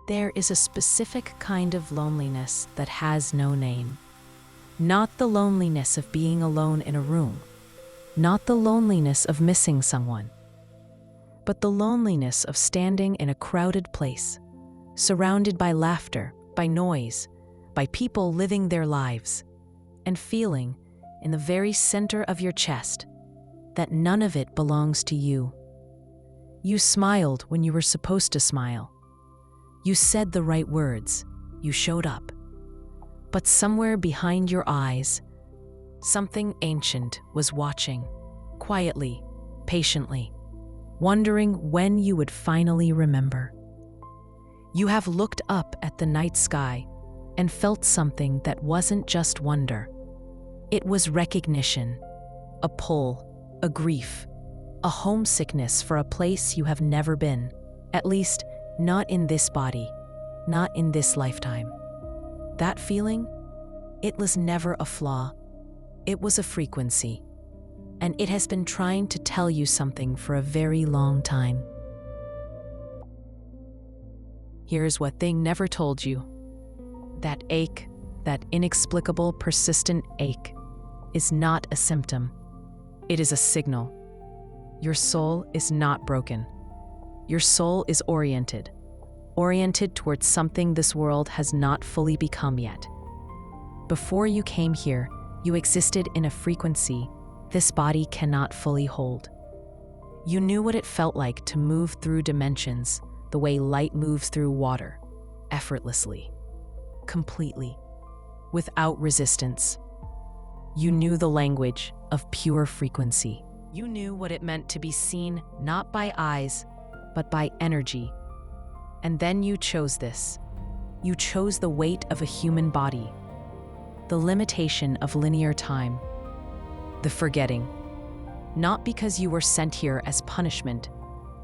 There is a specific kind of loneliness that has no name. Not the loneliness of being alone in a room, not the loneliness of missing someone, but the loneliness of standing in a crowded place, surrounded by laughter, by noise, by people living their lives, and feeling, in the very center of your chest, that none of it belongs to you. You smiled when you were supposed to smile. You said the right words. You showed up. But somewhere behind your eyes, something ancient was watching, quietly, patiently, wondering when you would finally remember. You have looked up at the night sky and felt something that wasn't just wonder. It was recognition, a pull, a grief, a homesickness for a place you have never been, at least not in this body, not in this lifetime. That feeling, it was never a flaw. It was a frequency, and it has been trying to tell you something for a very long time. Here's what thing never told you. That ache, that inexplicable, persistent ache, is not a symptom. It is a signal. Your soul is not broken. Your soul is oriented towards something this world has not fully become yet. Before you came here, you existed in a frequency this body cannot fully hold. You knew what it felt like to move through dimensions the way light moves through water, effortlessly, completely, without resistance. You knew the language of pure frequency. You knew what it meant to be seen not by eyes, but by energy. And then you chose this. You chose the weight of a human body, the limitation of linear time, the forgetting. Not because you were sent here as punishment,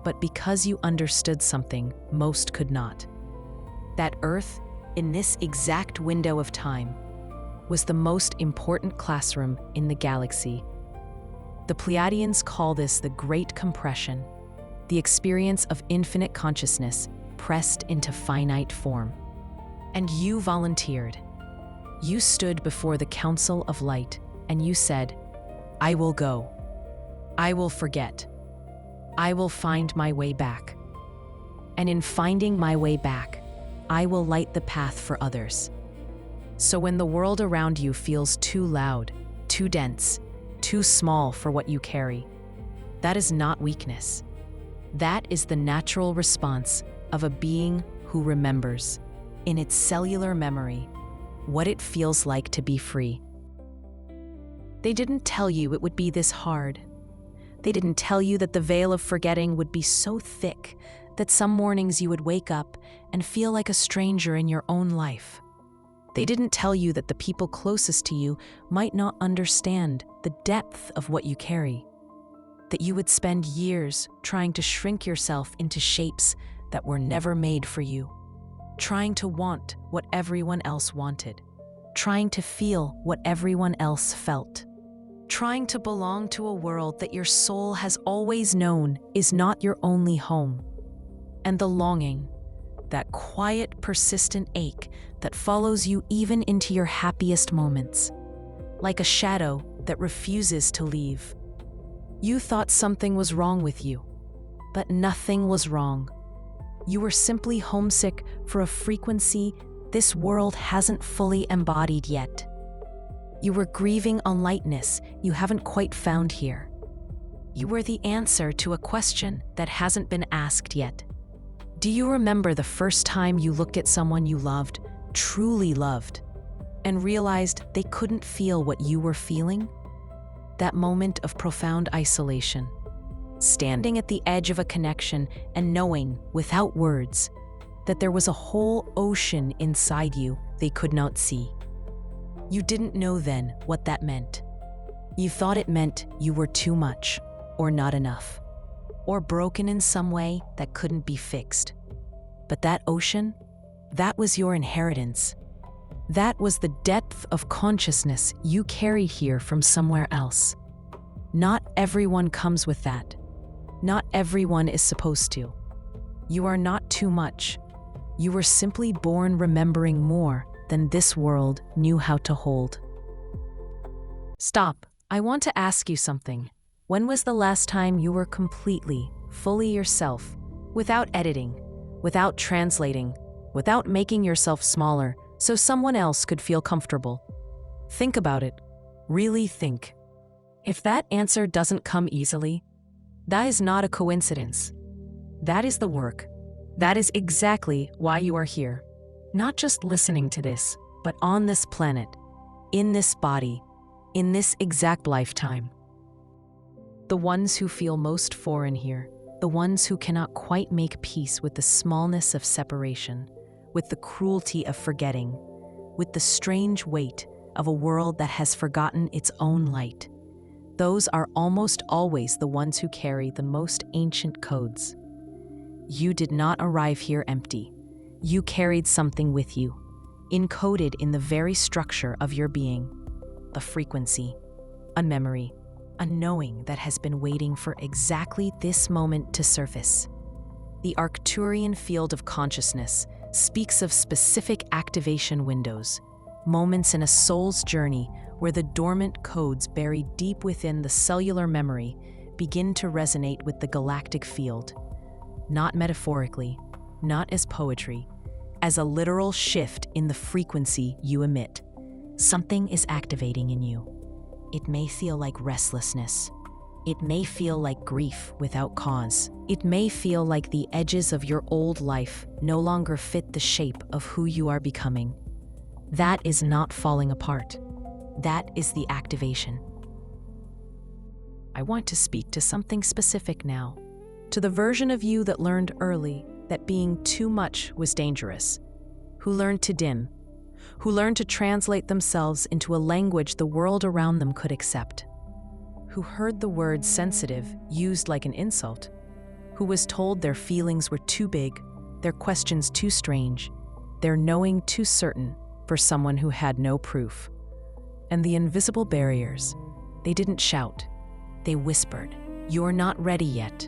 but because you understood something most could not. That Earth, in this exact window of time, was the most important classroom in the galaxy. The Pleiadians call this the Great Compression, the experience of infinite consciousness pressed into finite form. And you volunteered. You stood before the Council of Light and you said, I will go. I will forget. I will find my way back. And in finding my way back, I will light the path for others. So when the world around you feels too loud, too dense, too small for what you carry, that is not weakness. That is the natural response of a being who remembers, in its cellular memory, what it feels like to be free. They didn't tell you it would be this hard. They didn't tell you that the veil of forgetting would be so thick that some mornings you would wake up and feel like a stranger in your own life. They didn't tell you that the people closest to you might not understand the depth of what you carry, that you would spend years trying to shrink yourself into shapes that were never made for you, trying to want what everyone else wanted, trying to feel what everyone else felt, trying to belong to a world that your soul has always known is not your only home. And the longing, that quiet, persistent ache that follows you even into your happiest moments, like a shadow that refuses to leave. You thought something was wrong with you, but nothing was wrong. You were simply homesick for a frequency this world hasn't fully embodied yet. You were grieving a lightness you haven't quite found here. You were the answer to a question that hasn't been asked yet. Do you remember the first time you looked at someone you loved, truly loved, and realized they couldn't feel what you were feeling? That moment of profound isolation, standing at the edge of a connection and knowing, without words, that there was a whole ocean inside you they could not see. You didn't know then what that meant. You thought it meant you were too much, or not enough, or broken in some way that couldn't be fixed. But that ocean, that was your inheritance. That was the depth of consciousness you carry here from somewhere else. Not everyone comes with that. Not everyone is supposed to. You are not too much. You were simply born remembering more than this world knew how to hold. Stop. I want to ask you something. When was the last time you were completely, fully yourself, without editing, without translating, without making yourself smaller so someone else could feel comfortable? Think about it. Really think. If that answer doesn't come easily, that is not a coincidence. That is the work. That is exactly why you are here. Not just listening to this, but on this planet, in this body, in this exact lifetime. The ones who feel most foreign here, the ones who cannot quite make peace with the smallness of separation, with the cruelty of forgetting, with the strange weight of a world that has forgotten its own light. Those are almost always the ones who carry the most ancient codes. You did not arrive here empty. You carried something with you, encoded in the very structure of your being, a frequency, a memory, a knowing that has been waiting for exactly this moment to surface. The Arcturian field of consciousness speaks of specific activation windows, moments in a soul's journey where the dormant codes buried deep within the cellular memory begin to resonate with the galactic field. Not metaphorically, not as poetry, as a literal shift in the frequency you emit. Something is activating in you. It may feel like restlessness. It may feel like grief without cause. It may feel like the edges of your old life no longer fit the shape of who you are becoming. That is not falling apart. That is the activation. I want to speak to something specific now. To the version of you that learned early that being too much was dangerous, who learned to dim, who learned to translate themselves into a language the world around them could accept, who heard the word sensitive used like an insult, who was told their feelings were too big, their questions too strange, their knowing too certain for someone who had no proof. And the invisible barriers, they didn't shout, they whispered, "You're not ready yet.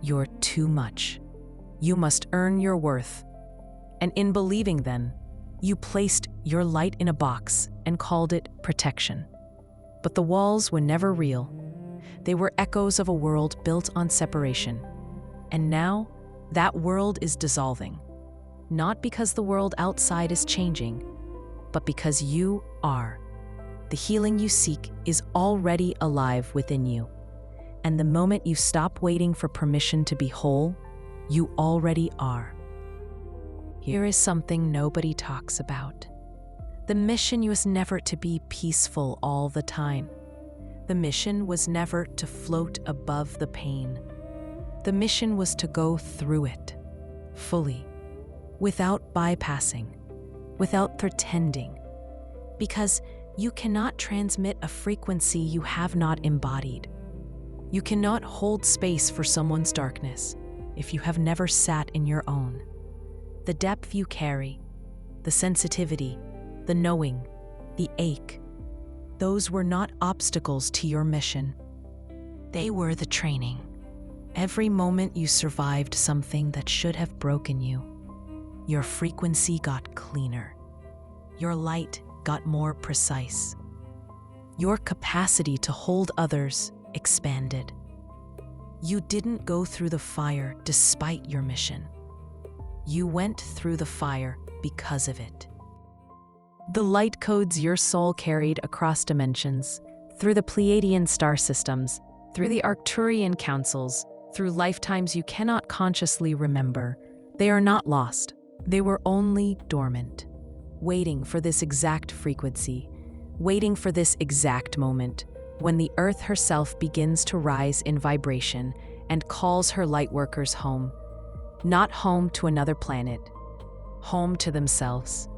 You're too much. You must earn your worth." And in believing then, you placed your light in a box and called it protection. But the walls were never real. They were echoes of a world built on separation. And now, that world is dissolving. Not because the world outside is changing, but because you are. The healing you seek is already alive within you. And the moment you stop waiting for permission to be whole, you already are. Here is something nobody talks about. The mission was never to be peaceful all the time. The mission was never to float above the pain. The mission was to go through it, fully, without bypassing, without pretending. Because you cannot transmit a frequency you have not embodied. You cannot hold space for someone's darkness if you have never sat in your own. The depth you carry, the sensitivity, the knowing, the ache, those were not obstacles to your mission. They were the training. Every moment you survived something that should have broken you, your frequency got cleaner. Your light got more precise. Your capacity to hold others expanded. You didn't go through the fire despite your mission. You went through the fire because of it. The light codes your soul carried across dimensions, through the Pleiadian star systems, through the Arcturian councils, through lifetimes you cannot consciously remember, they are not lost. They were only dormant, waiting for this exact frequency, waiting for this exact moment, when the Earth herself begins to rise in vibration and calls her lightworkers home. Not home to another planet, home to themselves.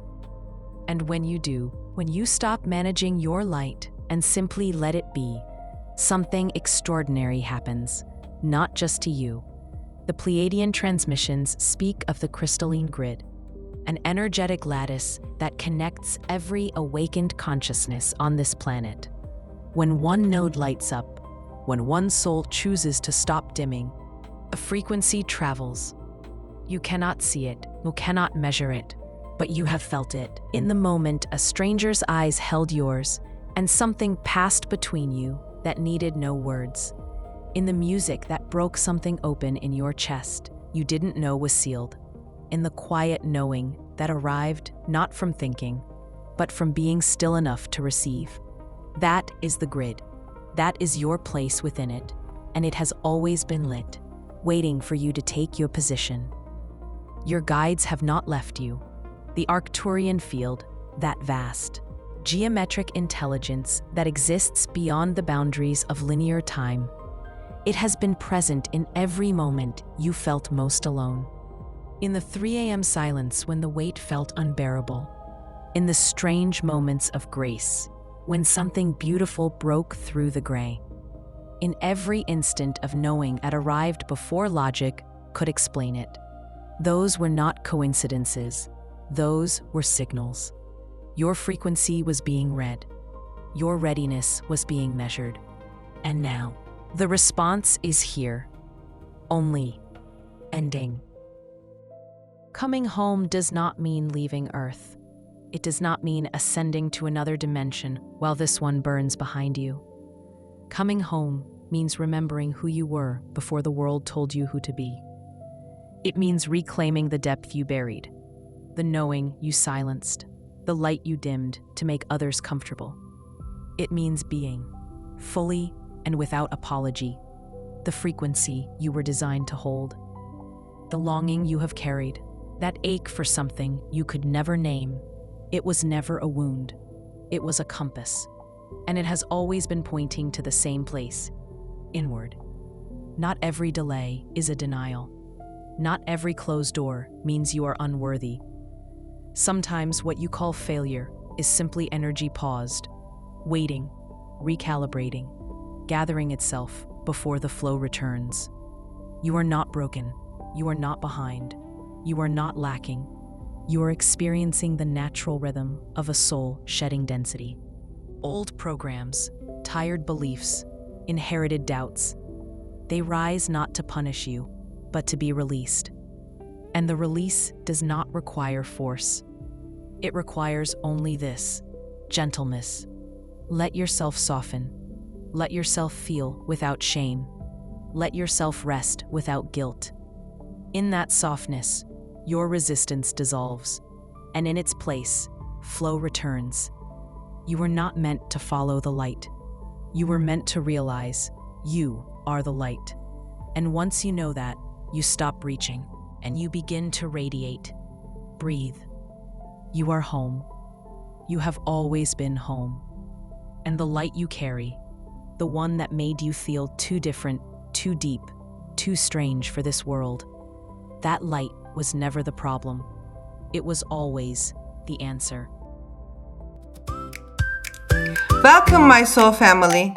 And when you do, when you stop managing your light and simply let it be, something extraordinary happens, not just to you. The Pleiadian transmissions speak of the crystalline grid, an energetic lattice that connects every awakened consciousness on this planet. When one node lights up, when one soul chooses to stop dimming, a frequency travels. You cannot see it, You cannot measure it, but you have felt it. In the moment, a stranger's eyes held yours, and something passed between you that needed no words. In the music that broke something open in your chest you didn't know was sealed. In the quiet knowing that arrived not from thinking, but from being still enough to receive. That is the grid. That is your place within it, and it has always been lit, waiting for you to take your position. Your guides have not left you. The arcturian field, that vast, geometric intelligence that exists beyond the boundaries of linear time. It has been present in every moment you felt most alone. In the 3 a.m. silence when the weight felt unbearable. In the strange moments of grace, when something beautiful broke through the gray. In every instant of knowing that arrived before logic could explain it. Those were not coincidences. Those were signals. Your frequency was being read. Your readiness was being measured. And now, the response is here. Only ending. Coming home does not mean leaving Earth. It does not mean ascending to another dimension while this one burns behind you. Coming home means remembering who you were before the world told you who to be. It means reclaiming the depth you buried, the knowing you silenced, the light you dimmed to make others comfortable. It means being, fully and without apology, the frequency you were designed to hold. The longing you have carried, that ache for something you could never name, it was never a wound. It was a compass, and it has always been pointing to the same place, inward. Not every delay is a denial. Not every closed door means you are unworthy. Sometimes what you call failure is simply energy paused, waiting, recalibrating, gathering itself before the flow returns. You are not broken. You are not behind. You are not lacking. You are experiencing the natural rhythm of a soul shedding density. Old programs, tired beliefs, inherited doubts, they rise not to punish you, but to be released. And the release does not require force. It requires only this, gentleness. Let yourself soften. Let yourself feel without shame. Let yourself rest without guilt. In that softness, your resistance dissolves, and in its place, flow returns. You were not meant to follow the light. You were meant to realize you are the light. And once you know that, you stop reaching, and you begin to radiate. Breathe. You are home. You have always been home. And the light you carry, the one that made you feel too different, too deep, too strange for this world, that light was never the problem. It was always the answer. Welcome, my soul family.